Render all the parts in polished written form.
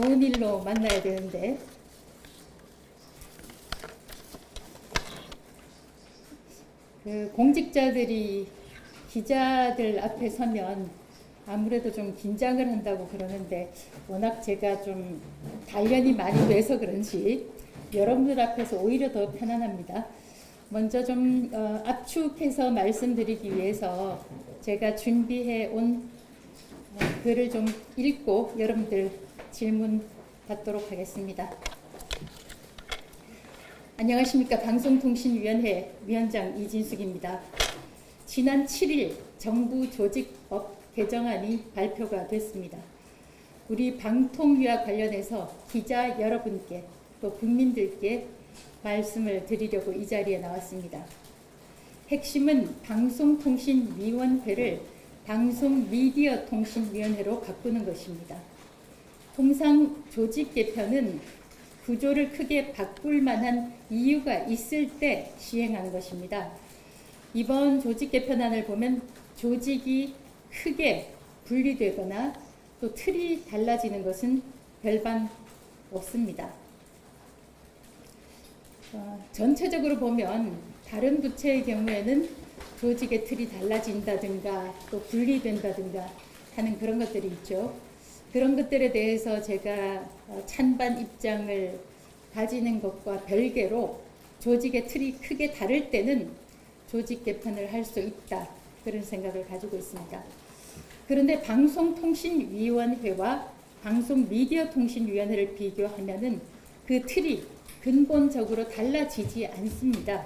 좋은 일로 만나야 되는데 그 공직자들이 기자들 앞에 서면 아무래도 좀 긴장을 한다고 그러는데 워낙 제가 좀 단련이 많이 돼서 그런지 여러분들 앞에서 오히려 더 편안합니다. 먼저 좀 압축해서 말씀드리기 위해서 제가 준비해 온 글을 좀 읽고 여러분들 질문 받도록 하겠습니다. 안녕하십니까. 방송통신위원회 위원장 이진숙입니다. 지난 7일 정부 조직법 개정안이 발표가 됐습니다. 우리 방통위와 관련해서 기자 여러분께 또 국민들께 말씀을 드리려고 이 자리에 나왔습니다. 핵심은 방송통신위원회를 방송미디어통신위원회로 바꾸는 것입니다. 통상 조직 개편은 구조를 크게 바꿀 만한 이유가 있을 때 시행하는 것입니다. 이번 조직 개편안을 보면 조직이 크게 분리되거나 또 틀이 달라지는 것은 별반 없습니다. 전체적으로 보면 다른 부처의 경우에는 조직의 틀이 달라진다든가 또 분리된다든가 하는 그런 것들이 있죠. 그런 것들에 대해서 제가 찬반 입장을 가지는 것과 별개로 조직의 틀이 크게 다를 때는 조직 개편을 할 수 있다. 그런 생각을 가지고 있습니다. 그런데 방송통신위원회와 방송미디어통신위원회를 비교하면은 그 틀이 근본적으로 달라지지 않습니다.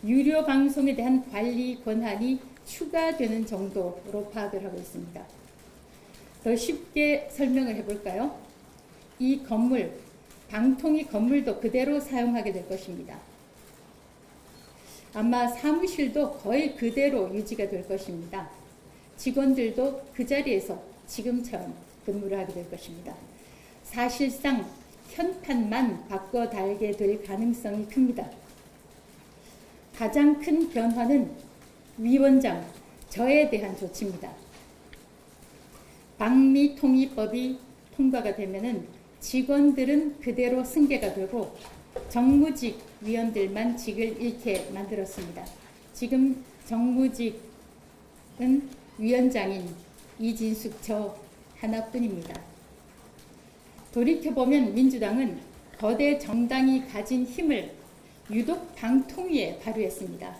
유료 방송에 대한 관리 권한이 추가되는 정도로 파악을 하고 있습니다. 더 쉽게 설명을 해볼까요? 이 건물, 방통위 건물도 그대로 사용하게 될 것입니다. 아마 사무실도 거의 그대로 유지가 될 것입니다. 직원들도 그 자리에서 지금처럼 근무를 하게 될 것입니다. 사실상 현판만 바꿔 달게 될 가능성이 큽니다. 가장 큰 변화는 위원장, 저에 대한 조치입니다. 방미통일법이 통과가 되면은 직원들은 그대로 승계가 되고 정무직 위원들만 직을 잃게 만들었습니다. 지금 정무직은 위원장인 이진숙 저 하나뿐입니다. 돌이켜보면 민주당은 거대 정당이 가진 힘을 유독 방통위에 발휘했습니다.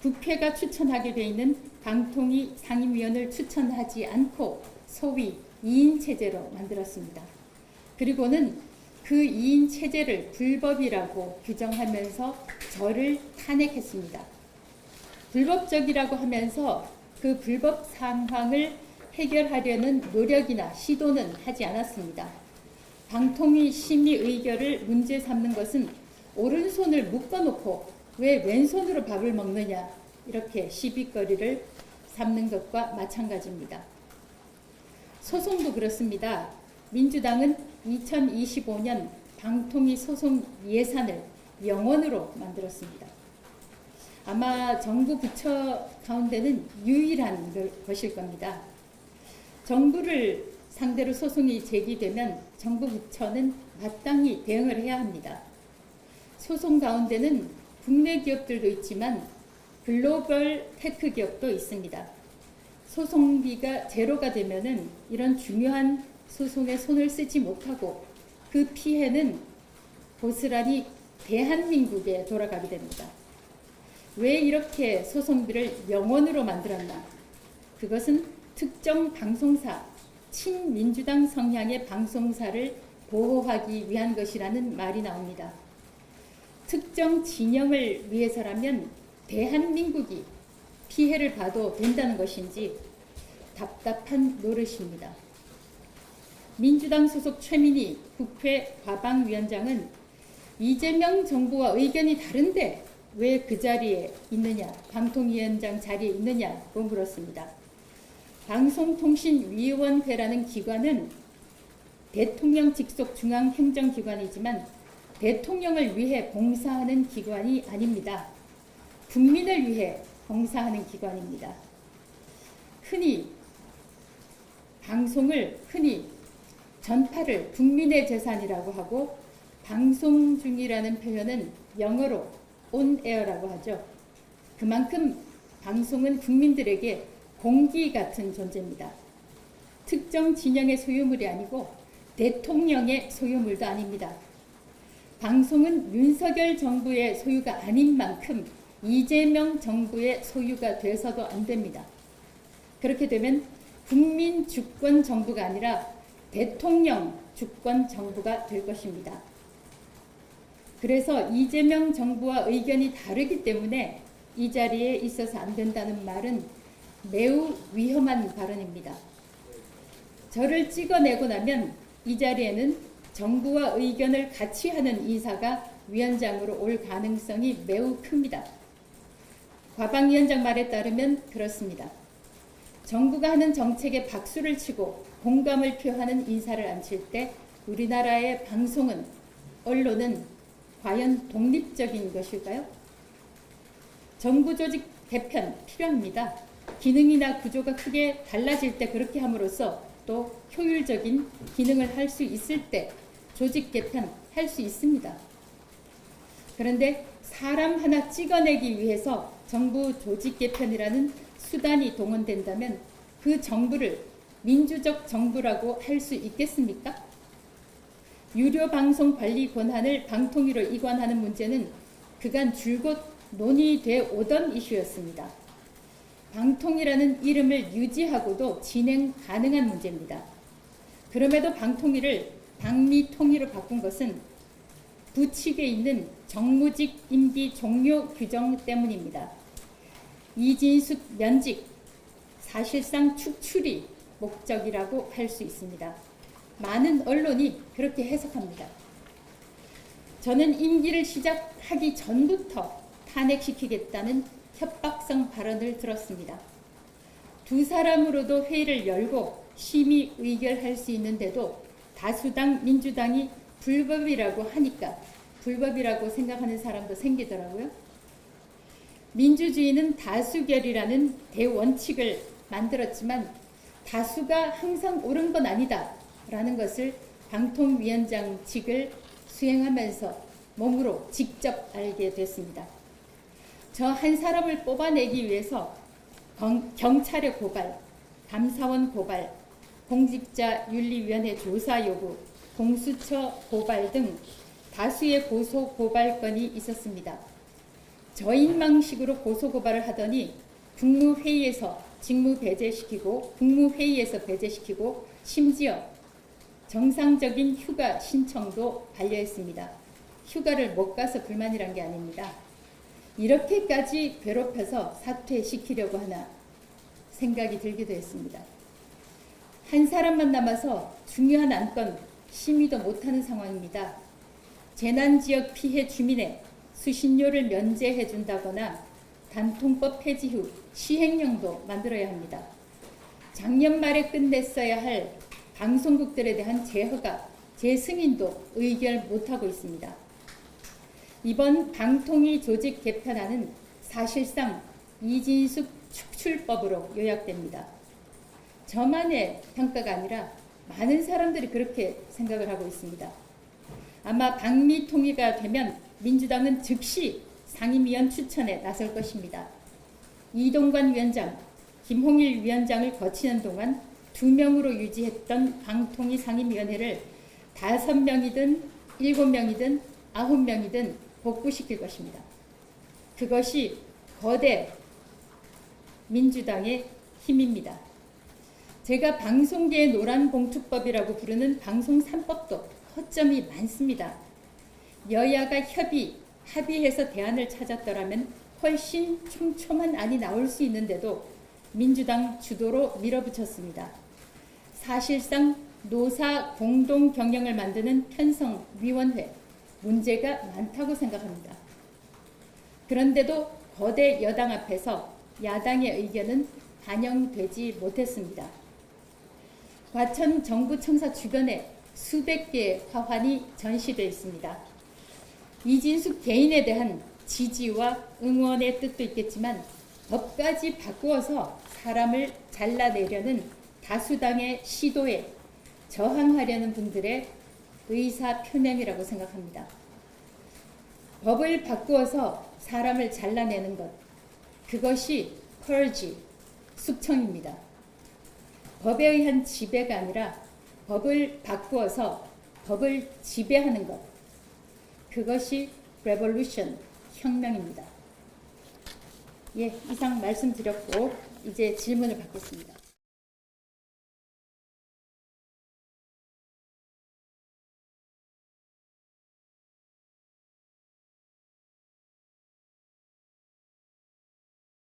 국회가 추천하게 돼 있는 방통위 상임위원을 추천하지 않고 소위 2인 체제로 만들었습니다. 그리고는 그 2인 체제를 불법이라고 규정하면서 저를 탄핵했습니다. 불법적이라고 하면서 그 불법 상황을 해결하려는 노력이나 시도는 하지 않았습니다. 방통위 심의 의결을 문제 삼는 것은 오른손을 묶어놓고 왜 왼손으로 밥을 먹느냐 이렇게 시비거리를 삼는 것과 마찬가지입니다. 소송도 그렇습니다. 민주당은 2025년 방통위 소송 예산을 0원으로 만들었습니다. 아마 정부 부처 가운데는 유일한 것일 겁니다. 정부를 상대로 소송이 제기되면 정부 부처는 마땅히 대응을 해야 합니다. 소송 가운데는 국내 기업들도 있지만 글로벌 테크 기업도 있습니다. 소송비가 제로가 되면은 이런 중요한 소송에 손을 쓰지 못하고 그 피해는 고스란히 대한민국에 돌아가게 됩니다. 왜 이렇게 소송비를 0원으로 만들었나? 그것은 특정 방송사, 친민주당 성향의 방송사를 보호하기 위한 것이라는 말이 나옵니다. 특정 진영을 위해서라면 대한민국이 피해를 봐도 된다는 것인지 답답한 노릇입니다. 민주당 소속 최민희 국회 과방위원장은 이재명 정부와 의견이 다른데 왜 그 자리에 있느냐, 방통위원장 자리에 있느냐고 물었습니다. 방송통신위원회라는 기관은 대통령 직속 중앙행정기관이지만 대통령을 위해 봉사하는 기관이 아닙니다. 국민을 위해 봉사하는 기관입니다. 방송을 흔히 전파를 국민의 재산이라고 하고 방송 중이라는 표현은 영어로 on air라고 하죠. 그만큼 방송은 국민들에게 공기 같은 존재입니다. 특정 진영의 소유물이 아니고 대통령의 소유물도 아닙니다. 방송은 윤석열 정부의 소유가 아닌 만큼 이재명 정부의 소유가 돼서도 안 됩니다. 그렇게 되면 국민 주권 정부가 아니라 대통령 주권 정부가 될 것입니다. 그래서 이재명 정부와 의견이 다르기 때문에 이 자리에 있어서 안 된다는 말은 매우 위험한 발언입니다. 저를 찍어내고 나면 이 자리에는 정부와 의견을 같이 하는 인사가 위원장으로 올 가능성이 매우 큽니다. 과방위원장 말에 따르면 그렇습니다. 정부가 하는 정책에 박수를 치고 공감을 표하는 인사를 앉힐 때 우리나라의 방송은, 언론은 과연 독립적인 것일까요? 정부 조직 개편 필요합니다. 기능이나 구조가 크게 달라질 때 그렇게 함으로써 또 효율적인 기능을 할 수 있을 때 조직 개편 할 수 있습니다. 그런데 사람 하나 찍어내기 위해서 정부 조직 개편이라는 수단이 동원된다면 그 정부를 민주적 정부라고 할 수 있겠습니까? 유료 방송 관리 권한을 방통위로 이관하는 문제는 그간 줄곧 논의돼 오던 이슈였습니다. 방통위라는 이름을 유지하고도 진행 가능한 문제입니다. 그럼에도 방통위를 방미통위로 바꾼 것은 부칙에 있는 정무직 임기 종료 규정 때문입니다. 이진숙 면직, 사실상 축출이 목적이라고 할 수 있습니다. 많은 언론이 그렇게 해석합니다. 저는 임기를 시작하기 전부터 탄핵시키겠다는 협박성 발언을 들었습니다. 두 사람으로도 회의를 열고 심의 의결할 수 있는데도 다수당 민주당이 불법이라고 하니까 불법이라고 생각하는 사람도 생기더라고요. 민주주의는 다수결이라는 대원칙을 만들었지만 다수가 항상 옳은 건 아니다 라는 것을 방통위원장직을 수행하면서 몸으로 직접 알게 됐습니다. 저 한 사람을 뽑아내기 위해서 경찰의 고발, 감사원 고발, 공직자윤리위원회 조사 요구, 공수처 고발 등 다수의 고소 고발건이 있었습니다. 저인망식으로 고소 고발을 하더니 국무회의에서 직무 배제시키고 국무회의에서 배제시키고 심지어 정상적인 휴가 신청도 반려했습니다. 휴가를 못 가서 불만이란 게 아닙니다. 이렇게까지 괴롭혀서 사퇴시키려고 하나 생각이 들기도 했습니다. 한 사람만 남아서 중요한 안건 심의도 못하는 상황입니다. 재난지역 피해 주민의 수신료를 면제해 준다거나 단통법 폐지 후 시행령도 만들어야 합니다. 작년 말에 끝냈어야 할 방송국들에 대한 재허가, 재승인도 의결 못하고 있습니다. 이번 방통위 조직 개편안은 사실상 이진숙 축출법으로 요약됩니다. 저만의 평가가 아니라 많은 사람들이 그렇게 생각을 하고 있습니다. 아마 방미통위가 되면 민주당은 즉시 상임위원 추천에 나설 것입니다. 이동관 위원장, 김홍일 위원장을 거치는 동안 2명으로 유지했던 방통위 상임위원회를 5명이든 7명이든 9명이든 복구시킬 것입니다. 그것이 거대 민주당의 힘입니다. 제가 방송계의 노란봉투법이라고 부르는 방송 3법도 허점이 많습니다. 여야가 합의해서 대안을 찾았더라면 훨씬 촘촘한 안이 나올 수 있는데도 민주당 주도로 밀어붙였습니다. 사실상 노사 공동 경영을 만드는 편성위원회, 문제가 많다고 생각합니다. 그런데도 거대 여당 앞에서 야당의 의견은 반영되지 못했습니다. 과천 정부청사 주변에 수백 개의 화환이 전시되어 있습니다. 이진숙 개인에 대한 지지와 응원의 뜻도 있겠지만 법까지 바꾸어서 사람을 잘라내려는 다수당의 시도에 저항하려는 분들의 의사 표명이라고 생각합니다. 법을 바꾸어서 사람을 잘라내는 것, 그것이 펄지, 숙청입니다. 법에 의한 지배가 아니라 법을 바꾸어서 법을 지배하는 것, 그것이 레볼루션, 혁명입니다. 예, 이상 말씀드렸고 이제 질문을 받겠습니다.